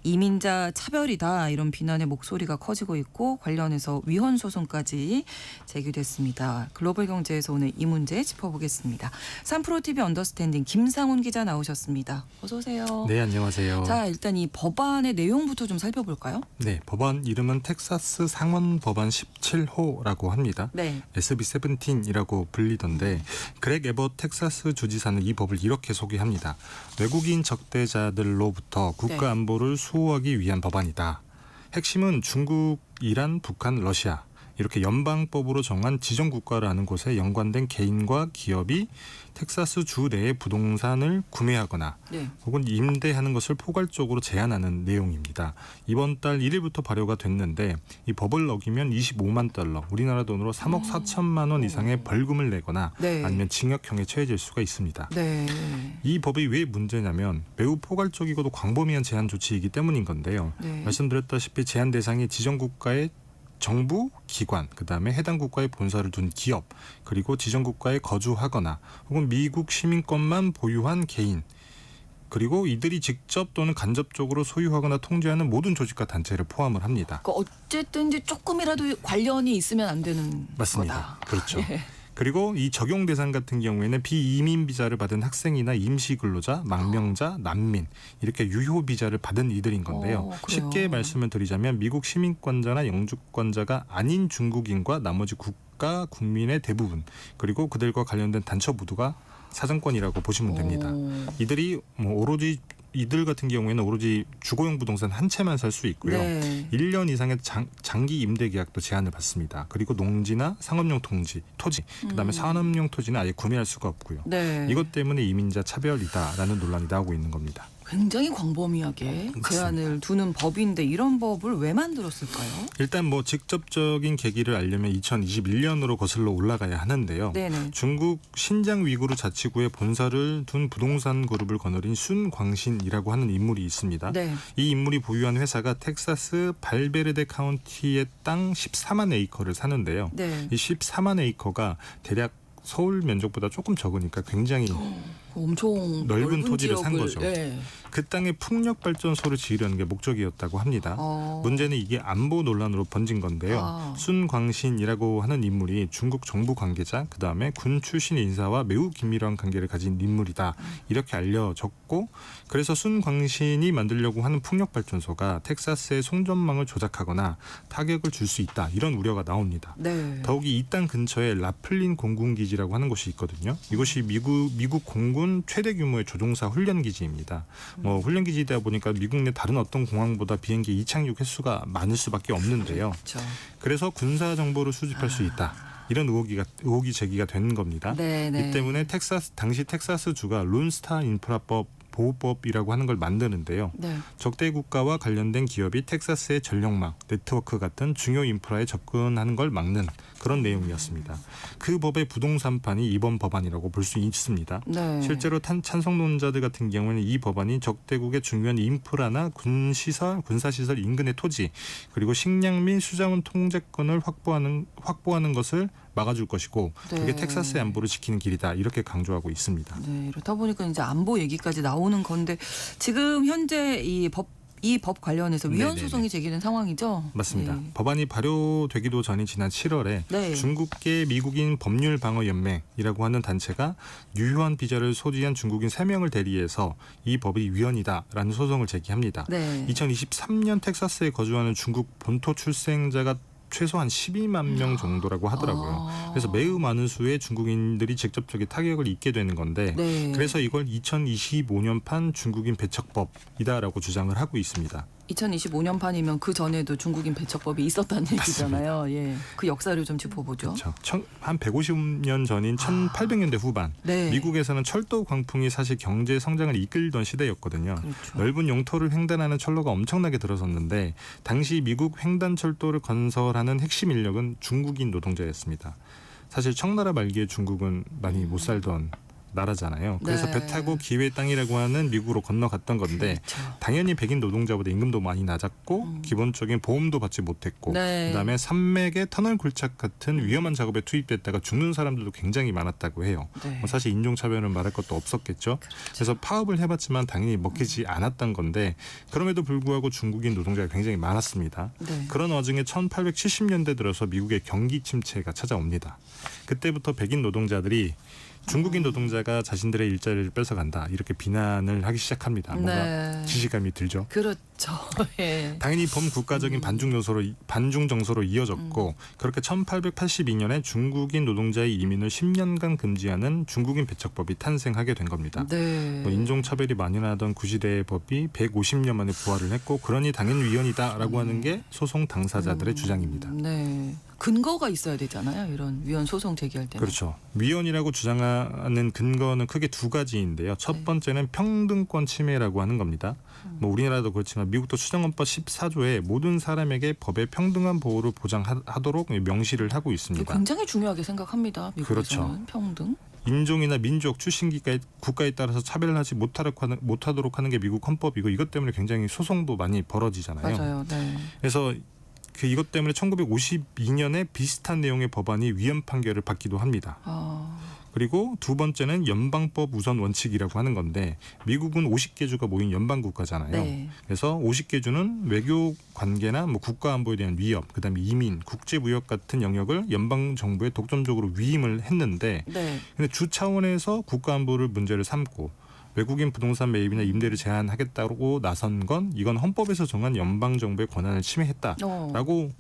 이민자 차별이다 이런 비난의 목소리가 커지고 있고 관련해서 위헌 소송까지 제기됐습니다. 글로벌 경제에서 오늘 이 문제 짚어보겠습니다. 3프로TV 언더스탠딩 김상훈 기자 나오셨습니다. 어서 오세요. 네, 안녕하세요. 자, 일단 이 법안의 내용부터 좀 살펴볼까요? 네, 법안 이름은 텍사스 상원 법안 17호라고 합니다. 네. SB17이라고 불리던데 그렉 에버트 텍사스 주지사는 이 법을 이렇게 소개합니다. 외국인 적대자들로부터 국가 안보를 수호하기 위한 법안이다. 핵심은 중국, 이란, 북한, 러시아 이렇게 연방법으로 정한 지정국가라는 곳에 연관된 개인과 기업이 텍사스 주 내의 부동산을 구매하거나 네. 혹은 임대하는 것을 포괄적으로 제한하는 내용입니다. 이번 달 1일부터 발효가 됐는데 이 법을 어기면 25만 달러, 우리나라 돈으로 3억 4천만 원 이상의 벌금을 내거나 네. 아니면 징역형에 처해질 수가 있습니다. 네. 이 법이 왜 문제냐면 매우 포괄적이고도 광범위한 제한 조치이기 때문인 건데요. 네. 말씀드렸다시피 제한 대상이 지정국가의 정부, 기관, 그다음에 해당 국가에 본사를 둔 기업, 그리고 지정국가에 거주하거나 혹은 미국 시민권만 보유한 개인, 그리고 이들이 직접 또는 간접적으로 소유하거나 통제하는 모든 조직과 단체를 포함을 합니다. 그러니까 어쨌든 이제 조금이라도 관련이 있으면 안 되는 맞습니다. 거다. 그렇죠. 예. 그리고 이 적용 대상 같은 경우에는 비이민 비자를 받은 학생이나 임시 근로자, 망명자, 난민 이렇게 유효 비자를 받은 이들인 건데요. 그래요. 쉽게 말씀을 드리자면 미국 시민권자나 영주권자가 아닌 중국인과 나머지 국가 국민의 대부분 그리고 그들과 관련된 단체 모두가 사정권이라고 보시면 됩니다. 이들이 오로지 이들 같은 경우에는 오로지 주거용 부동산 한 채만 살 수 있고요. 네. 1년 이상의 장기 임대 계약도 제한을 받습니다. 그리고 농지나 상업용 토지, 그다음에 산업용 토지는 아예 구매할 수가 없고요. 네. 이것 때문에 이민자 차별이다라는 논란이 나오고 있는 겁니다. 굉장히 광범위하게 제한을 두는 법인데 이런 법을 왜 만들었을까요? 일단 직접적인 계기를 알려면 2021년으로 거슬러 올라가야 하는데요. 네네. 중국 신장 위구르 자치구에 본사를 둔 부동산 그룹을 거느린 순광신이라고 하는 인물이 있습니다. 네. 이 인물이 보유한 회사가 텍사스 발베르데 카운티의 땅 14만 에이커를 사는데요. 네. 이 14만 에이커가 대략 서울 면적보다 조금 적으니까 굉장히 엄청 넓은 토지를 산 지역을, 거죠. 네. 그 땅에 풍력 발전소를 지으려는 게 목적이었다고 합니다. 문제는 이게 안보 논란으로 번진 건데요. 순광신이라고 하는 인물이 중국 정부 관계자, 그다음에 군 출신 인사와 매우 긴밀한 관계를 가진 인물이다. 이렇게 알려졌고 그래서 순광신이 만들려고 하는 풍력 발전소가 텍사스의 송전망을 조작하거나 타격을 줄 수 있다. 이런 우려가 나옵니다. 네. 더욱이 이 땅 근처에 라플린 공군기지라고 하는 곳이 있거든요. 이곳이 미국 공군 최대 규모의 조종사 훈련기지입니다. 훈련기지이다 보니까 미국 내 다른 어떤 공항보다 비행기 이착륙 횟수가 많을 수밖에 없는데요. 그렇죠. 그래서 군사 정보를 수집할 수 있다. 이런 의혹이 제기가 된 겁니다. 네네. 이 때문에 당시 텍사스 주가 론스타 인프라법 보호법이라고 하는 걸 만드는데요. 네. 적대 국가와 관련된 기업이 텍사스의 전력망, 네트워크 같은 중요 인프라에 접근하는 걸 막는 그런 내용이었습니다. 그 법의 부동산판이 이번 법안이라고 볼 수 있습니다. 네. 실제로 찬성론자들 같은 경우에는 이 법안이 적대국의 중요한 인프라나 군사시설 인근의 토지 그리고 식량 및 수자원 통제권을 확보하는 것을 막아줄 것이고 네. 그게 텍사스의 안보를 지키는 길이다 이렇게 강조하고 있습니다. 네, 이렇다 보니까 이제 안보 얘기까지 나오는 건데 지금 현재 이 법 관련해서 위헌 네네네. 소송이 제기된 상황이죠? 맞습니다. 네. 법안이 발효되기도 전인 지난 7월에 네. 중국계 미국인 법률방어연맹이라고 하는 단체가 유효한 비자를 소지한 중국인 3명을 대리해서 이 법이 위헌이다라는 소송을 제기합니다. 네. 2023년 텍사스에 거주하는 중국 본토 출생자가 최소한 12만 명 정도라고 하더라고요. 그래서 매우 많은 수의 중국인들이 직접적인 타격을 입게 되는 건데 네. 그래서 이걸 2025년판 중국인 배척법이다라고 주장을 하고 있습니다. 2025년 판이면 그 전에도 중국인 배척법이 있었다는 얘기잖아요. 예. 그 역사를 좀 짚어보죠. 그렇죠. 한 150년 전인 1800년대 후반 네. 미국에서는 철도 광풍이 사실 경제 성장을 이끌던 시대였거든요. 그렇죠. 넓은 영토를 횡단하는 철로가 엄청나게 들어섰는데 당시 미국 횡단철도를 건설하는 핵심 인력은 중국인 노동자였습니다. 사실 청나라 말기에 중국은 많이 못 살던 나라잖아요. 그래서 네. 배 타고 기회의 땅이라고 하는 미국으로 건너갔던 건데 그렇죠. 당연히 백인 노동자보다 임금도 많이 낮았고 기본적인 보험도 받지 못했고 네. 그다음에 산맥의 터널 굴착 같은 위험한 작업에 투입됐다가 죽는 사람들도 굉장히 많았다고 해요. 네. 뭐 사실 인종차별은 말할 것도 없었겠죠. 그래서 파업을 해봤지만 당연히 먹히지 않았던 건데 그럼에도 불구하고 중국인 노동자가 굉장히 많았습니다. 네. 그런 와중에 1870년대 들어서 미국의 경기 침체가 찾아옵니다. 그때부터 백인 노동자들이 중국인 노동자가 자신들의 일자리를 뺏어간다 이렇게 비난을 하기 시작합니다. 뭔가 네. 지시감이 들죠. 그렇죠. 예. 당연히 범국가적인 반중 정서로 이어졌고 그렇게 1882년에 중국인 노동자의 이민을 10년간 금지하는 중국인 배척법이 탄생하게 된 겁니다. 네. 인종차별이 만연하던 구시대의 법이 150년 만에 부활을 했고 그러니 당연 위헌이다라고 하는 게 소송 당사자들의 주장입니다. 네. 근거가 있어야 되잖아요. 이런 위헌 소송 제기할 때는. 그렇죠. 위헌이라고 주장하는 근거는 크게 두 가지인데요. 첫 번째는 평등권 침해라고 하는 겁니다. 뭐 우리나라도 그렇지만 미국도 수정헌법 14조에 모든 사람에게 법의 평등한 보호를 보장하도록 명시를 하고 있습니다. 굉장히 중요하게 생각합니다. 미국에서는 그렇죠. 평등. 인종이나 민족, 출신 국가에 따라서 차별을 하지 못하도록 하는 게 미국 헌법이고 이것 때문에 굉장히 소송도 많이 벌어지잖아요. 맞아요. 네. 그래서 이것 때문에 1952년에 비슷한 내용의 법안이 위헌 판결을 받기도 합니다. 그리고 두 번째는 연방법 우선 원칙이라고 하는 건데 미국은 50개 주가 모인 연방 국가잖아요. 네. 그래서 50개 주는 외교 관계나 뭐 국가 안보에 대한 위협, 그다음에 이민, 국제 무역 같은 영역을 연방 정부에 독점적으로 위임을 했는데 네. 근데 주 차원에서 국가 안보를 문제를 삼고 외국인 부동산 매입이나 임대를 제한하겠다고 나선 건 이건 헌법에서 정한 연방 정부의 권한을 침해했다라고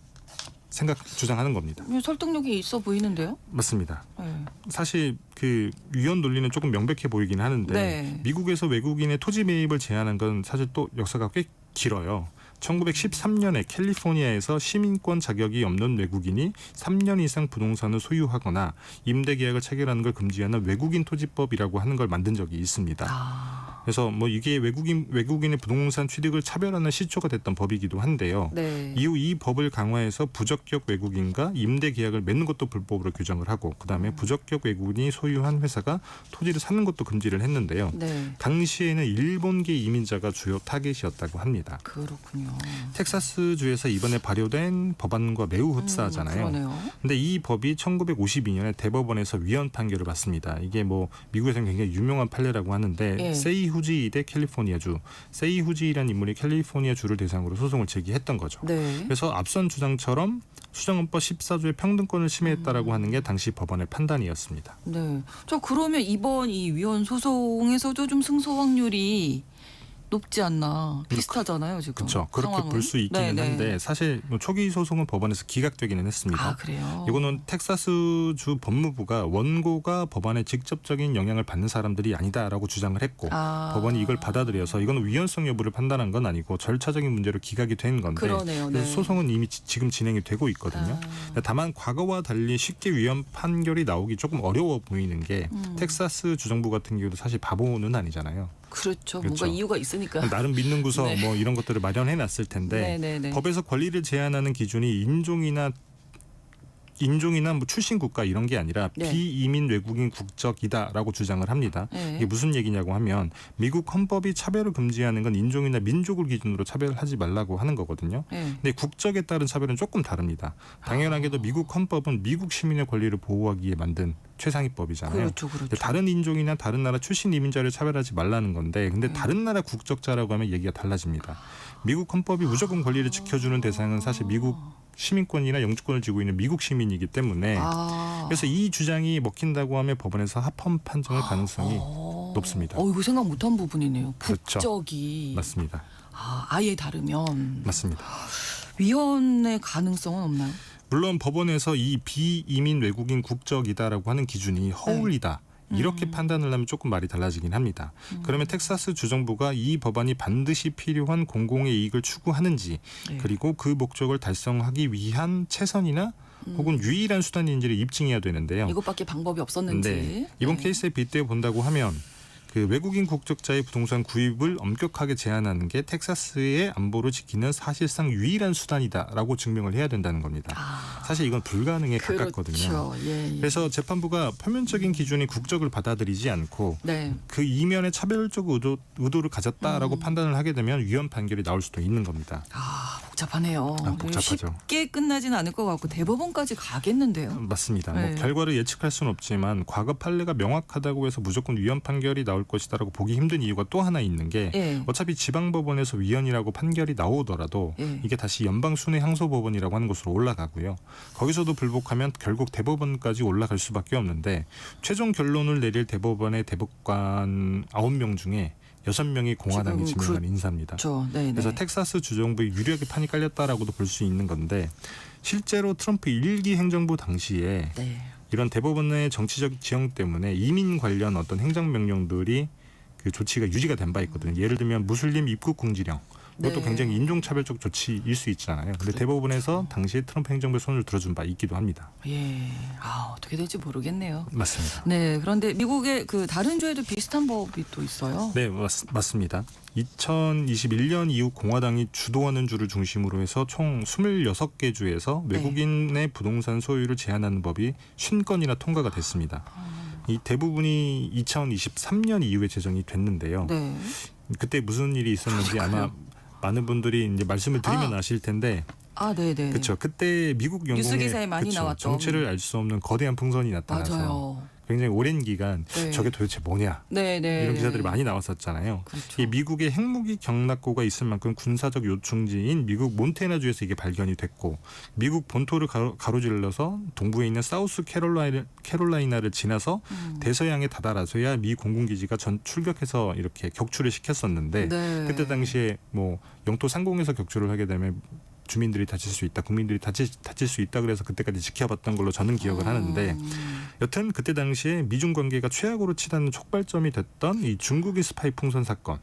주장하는 겁니다. 설득력이 있어 보이는데요? 맞습니다. 네. 사실 그 위헌 논리는 조금 명백해 보이긴 하는데 네. 미국에서 외국인의 토지 매입을 제한한 건 사실 또 역사가 꽤 길어요. 1913년에 캘리포니아에서 시민권 자격이 없는 외국인이 3년 이상 부동산을 소유하거나 임대 계약을 체결하는 걸 금지하는 외국인 토지법이라고 하는 걸 만든 적이 있습니다. 그래서 뭐 이게 외국인의 부동산 취득을 차별하는 시초가 됐던 법이기도 한데요. 네. 이후 이 법을 강화해서 부적격 외국인과 임대 계약을 맺는 것도 불법으로 규정을 하고 그다음에 부적격 외국인이 소유한 회사가 토지를 사는 것도 금지를 했는데요. 네. 당시에는 일본계 이민자가 주요 타겟이었다고 합니다. 그렇군요. 텍사스주에서 이번에 발효된 법안과 매우 흡사하잖아요. 그러네요. 근데 이 법이 1952년에 대법원에서 위헌 판결을 받습니다. 이게 뭐 미국에서는 굉장히 유명한 판례라고 하는데 예. 세이 후지 대 캘리포니아주. 세이 후지라는 인물이 캘리포니아주를 대상으로 소송을 제기했던 거죠. 네. 그래서 앞선 주장처럼 수정헌법 14조의 평등권을 침해했다라고 하는 게 당시 법원의 판단이었습니다. 네. 저 그러면 이번 이 위헌 소송에서도 좀 승소 확률이 높지 않나 비슷하잖아요 지금. 그렇죠. 그렇게 상황은. 볼 수 있기는 네네. 한데 사실 뭐 초기 소송은 법원에서 기각되기는 했습니다. 아 그래요. 이거는 텍사스주 법무부가 원고가 법안에 직접적인 영향을 받는 사람들이 아니다라고 주장을 했고 법원이 이걸 받아들여서 이건 위헌성 여부를 판단한 건 아니고 절차적인 문제로 기각이 된 건데 그러네요. 그래서 네. 소송은 이미 지금 진행이 되고 있거든요. 다만 과거와 달리 쉽게 위헌 판결이 나오기 조금 어려워 보이는 게 텍사스 주정부 같은 경우도 사실 바보는 아니잖아요. 그렇죠. 그렇죠. 뭔가 이유가 있으니까. 나름 믿는 구석 네. 뭐 이런 것들을 마련해 놨을 텐데 네네네. 법에서 권리를 제한하는 기준이 인종이나 뭐 출신 국가 이런 게 아니라 네. 비이민 외국인 국적이다라고 주장을 합니다. 네. 이게 무슨 얘기냐고 하면 미국 헌법이 차별을 금지하는 건 인종이나 민족을 기준으로 차별하지 말라고 하는 거거든요. 네. 근데 국적에 따른 차별은 조금 다릅니다. 당연하게도 미국 헌법은 미국 시민의 권리를 보호하기 위해 만든 최상위법이잖아요. 그렇죠, 그렇죠. 다른 인종이나 다른 나라 출신 이민자를 차별하지 말라는 건데 근데 다른 나라 국적자라고 하면 얘기가 달라집니다. 미국 헌법이 무조건 권리를 지켜주는 대상은 사실 미국 시민권이나 영주권을 쥐고 있는 미국 시민이기 때문에 그래서 이 주장이 먹힌다고 하면 법원에서 합헌 판정할 가능성이 높습니다. 이거 생각 못한 부분이네요. 그렇죠. 국적이 맞습니다. 아예 다르면 맞습니다. 위헌의 가능성은 없나요? 물론 법원에서 이 비이민 외국인 국적이다라고 하는 기준이 허울이다. 이렇게 판단을 하면 조금 말이 달라지긴 합니다. 그러면 텍사스 주정부가 이 법안이 반드시 필요한 공공의 이익을 추구하는지 그리고 그 목적을 달성하기 위한 최선이나 혹은 유일한 수단인지를 입증해야 되는데요. 이것밖에 방법이 없었는지. 네. 이번 케이스에 빗대어 본다고 하면 그 외국인 국적자의 부동산 구입을 엄격하게 제한하는 게 텍사스의 안보를 지키는 사실상 유일한 수단이다라고 증명을 해야 된다는 겁니다. 사실 이건 불가능에 가깝거든요. 그렇죠. 예, 예. 그래서 재판부가 표면적인 기준이 국적을 받아들이지 않고 네. 그 이면에 차별적 의도를 가졌다라고 판단을 하게 되면 위헌 판결이 나올 수도 있는 겁니다. 복잡하네요. 복잡하죠. 쉽게 끝나지는 않을 것 같고 대법원까지 가겠는데요. 맞습니다. 네. 뭐 결과를 예측할 수는 없지만 과거 판례가 명확하다고 해서 무조건 위헌 판결이 나올 것이다라고 보기 힘든 이유가 또 하나 있는 게 예. 어차피 지방법원에서 위헌이라고 판결이 나오더라도 예. 이게 다시 연방순회항소법원이라고 하는 곳으로 올라가고요. 거기서도 불복하면 결국 대법원까지 올라갈 수밖에 없는데 최종 결론을 내릴 대법원의 대법관 9명 중에 6명이 공화당이 지금 지명한 인사입니다. 그렇죠. 네, 그래서 네. 텍사스 주정부에 유리하게 판이 깔렸다라고도 볼 수 있는 건데 실제로 트럼프 1기 행정부 당시에 네. 이런 대법원의 정치적 지형 때문에 이민 관련 어떤 행정명령들이 그 조치가 유지가 된 바 있거든요. 예를 들면 무슬림 입국 금지령. 이것도 네. 굉장히 인종차별적 조치일 수 있잖아요. 근데 대법원에서 당시에 트럼프 행정부의 손을 들어준 바 있기도 합니다. 예. 어떻게 될지 모르겠네요. 맞습니다. 네. 그런데 미국의 그 다른 주에도 비슷한 법이 또 있어요. 네, 맞습니다. 2021년 이후 공화당이 주도하는 주를 중심으로 해서 총 26개 주에서 외국인의 부동산 소유를 제한하는 법이 50건이나 통과가 됐습니다. 이 대부분이 2023년 이후에 제정이 됐는데요. 네. 그때 무슨 일이 있었는지 아마 많은 분들이 이제 말씀을 드리면 아실 텐데, 네, 네. 그렇죠. 그때 미국 뉴스 영공의 기사에 많이 나왔던. 정체를 알 수 없는 거대한 풍선이 나타나서 맞아요. 굉장히 오랜 기간 네. 저게 도대체 뭐냐 네, 네. 이런 기사들이 많이 나왔었잖아요. 그렇죠. 이 미국의 핵무기 경납고가 있을 만큼 군사적 요충지인 미국 몬태나주에서 이게 발견이 됐고 미국 본토를 가로질러서 동부에 있는 사우스 캐롤라이나를 지나서 대서양에 다다라서야 미 공군기지가 출격해서 이렇게 격추를 시켰었는데 네. 그때 당시에 뭐 영토 상공에서 격추를 하게 되면 주민들이 다칠 수 있다, 국민들이 다칠 수 있다 그래서 그때까지 지켜봤던 걸로 저는 기억을 하는데 여튼 그때 당시에 미중 관계가 최악으로 치닫는 촉발점이 됐던 이 중국의 스파이 풍선 사건.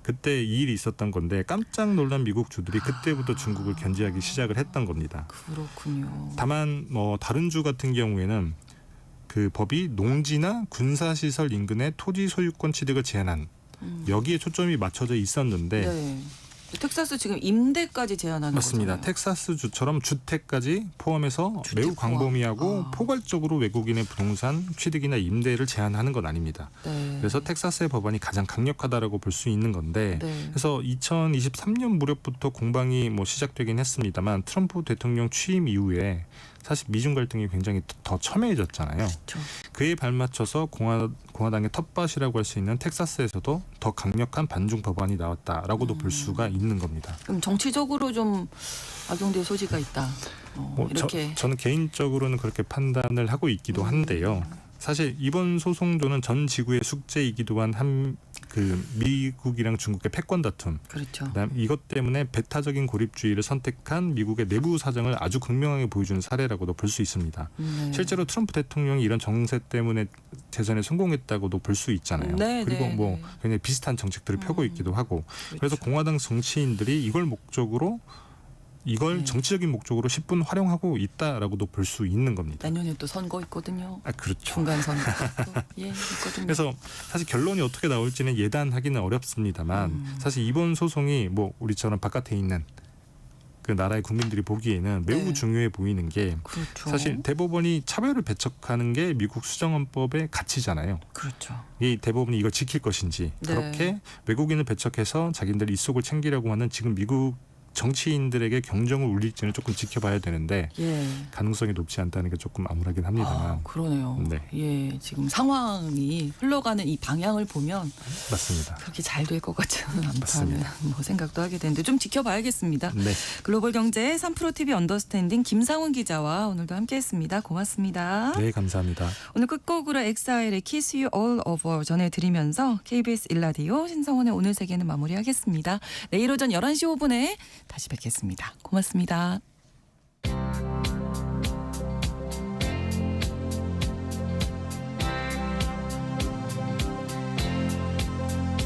그때 이 일이 있었던 건데 깜짝 놀란 미국 주들이 그때부터 중국을 견제하기 시작을 했던 겁니다. 그렇군요. 다만 뭐 다른 주 같은 경우에는 그 법이 농지나 군사시설 인근의 토지 소유권 취득을 제한한 여기에 초점이 맞춰져 있었는데 네. 텍사스 지금 임대까지 제한하는 맞습니다. 거잖아요. 텍사스 주처럼 주택까지 포함해서 주택 매우 광범위하고 포함. 포괄적으로 외국인의 부동산 취득이나 임대를 제한하는 건 아닙니다. 네. 그래서 텍사스의 법안이 가장 강력하다라고 볼 수 있는 건데 네. 그래서 2023년 무렵부터 공방이 뭐 시작되긴 했습니다만 트럼프 대통령 취임 이후에 사실 미중 갈등이 굉장히 더 첨예해졌잖아요. 그렇죠. 그에 발맞춰서 공화당의 텃밭이라고 할 수 있는 텍사스에서도 더 강력한 반중 법안이 나왔다라고도 볼 수가 있는 겁니다. 그럼 정치적으로 좀 악용될 소지가 있다. 뭐 이렇게. 저는 개인적으로는 그렇게 판단을 하고 있기도 한데요. 사실 이번 소송조는 전 지구의 숙제이기도 한 그 미국이랑 중국의 패권 다툼. 그렇죠. 그다음 이것 때문에 배타적인 고립주의를 선택한 미국의 내부 사정을 아주 극명하게 보여주는 사례라고도 볼 수 있습니다. 네. 실제로 트럼프 대통령이 이런 정세 때문에 대선에 성공했다고도 볼 수 있잖아요. 네, 그리고 네, 뭐 네. 굉장히 비슷한 정책들을 펴고 있기도 하고 그렇죠. 그래서 공화당 정치인들이 이걸 네. 정치적인 목적으로 10분 활용하고 있다라고도 볼 수 있는 겁니다. 내년에 또 선거 있거든요. 그렇죠. 중간 선거 예, 있거든요. 그래서 사실 결론이 어떻게 나올지는 예단하기는 어렵습니다만 사실 이번 소송이 뭐 우리처럼 바깥에 있는 그 나라의 국민들이 보기에는 매우 네. 중요해 보이는 게 그렇죠. 사실 대법원이 차별을 배척하는 게 미국 수정헌법의 가치잖아요. 그렇죠. 이 대법원이 이걸 지킬 것인지 네. 그렇게 외국인을 배척해서 자기들 입속을 챙기려고 하는 지금 미국 정치인들에게 경종을 울릴지는 조금 지켜봐야 되는데 예. 가능성이 높지 않다는 게 조금 암울하긴 합니다만 그러네요. 네. 예, 지금 상황이 흘러가는 이 방향을 보면 맞습니다. 그렇게 잘 될 것 같지는 않다는 맞습니다. 뭐 생각도 하게 되는데 좀 지켜봐야겠습니다. 네. 글로벌 경제 3프로 TV 언더스탠딩 김상훈 기자와 오늘도 함께했습니다. 고맙습니다. 네, 감사합니다. 오늘 끝곡으로 엑사일의 Kiss You All Over 전해드리면서 KBS 1라디오 신성원의 오늘 세계는 마무리하겠습니다. 내일 오전 11시 5분에 다시 뵙겠습니다. 고맙습니다.